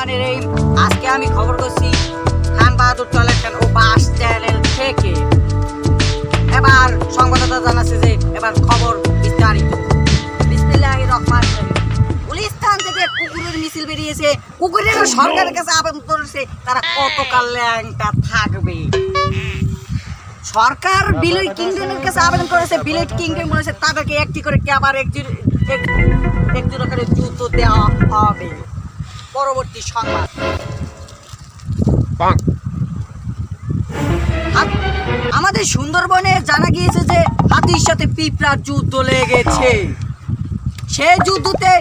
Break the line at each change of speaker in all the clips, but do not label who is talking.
রহমানের রহিম। আজকে আমি খবর করছি খান বাহাদুর টয়লেট ও বাস চ্যানেল থেকে। এবার সংবাদদাতা জানাচ্ছে যে এবার খবর বিস্তারিত। বিসমিল্লাহির রহমানির রহিম। গুলিস্তান থেকে কুকুরের মিছিল বেরিয়েছে। কুকুরের সরকারের কাছে আবেদন করেছে তারা কতকাল ল্যাংটা থাকবে। সরকার বিলেট কিংডমের কাছে আবেদন করেছে। বিলেট কিংডম বলেছে তাদেরকে একটি করে ক্যাবার একটি করে জুতো দেওয়া হবে। পরবর্তী সংবাদ। আমাদের সুন্দরবনে জানা গিয়েছে যে হাতির সাথে পিঁপড়ার যুদ্ধ লেগেছে। সেই যুদ্ধতে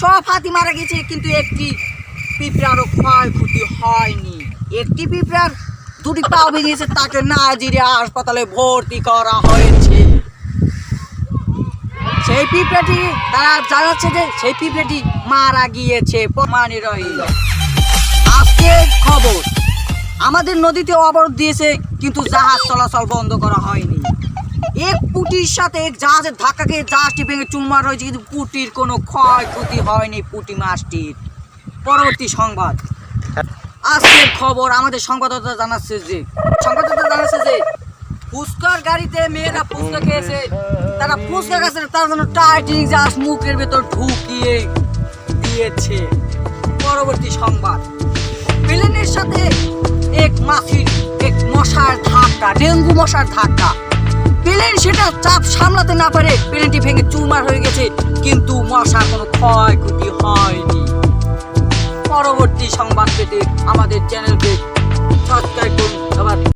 সব হাতি মারা গেছে, কিন্তু একটি পিঁপড়ারও ক্ষয়ক্ষতি হয়নি। একটি পিঁপড়ার দুটি পাও ভেঙেছে, তাকে নাজিরে হাসপাতালে ভর্তি করা হয়েছে। সেই পিঁপড়াটি তারা জানাচ্ছে যে সেই পিঁপড়াটি মারা গিয়েছে। প্রমাণের রহিল। আজকে খবর, আমাদের নদীতে অবরোধ দিয়েছে, কিন্তু জাহাজ চলাচল বন্ধ করা হয়নি। এক পুটির সাথে এক জাহাজের ধাক্কা খেয়ে জাহাজটি ভেঙে চুরমার হয়েছে, কিন্তু পুটির কোনো ক্ষয়ক্ষতি হয়নি পুটি মাছটির। পরবর্তী সংবাদ। আজকের খবর আমাদের সংবাদদাতা জানাচ্ছে যে ফুচকার গাড়িতে মেয়েরা ফুচকা খেয়েছে। তারা ফুচকা খাচ্ছে, তার জন্য টাইটানিক জাহাজ মুখের ভেতর ঢুকিয়ে দিয়েছে। পরবর্তী সংবাদ। প্লেনের সাথে এক মশার ধাক্কা, ডেঙ্গু মশার ধাক্কা। প্লেন সেটা চাপ সামলাতে না পারে প্লেনটি ভেঙে চুরমার হয়ে গেছে, কিন্তু মশার কোনো ক্ষয়ক্ষতি হয়নি। পরবর্তী সংবাদ পেতে আমাদের চ্যানেলকে সাবস্ক্রাইব করুন। আবার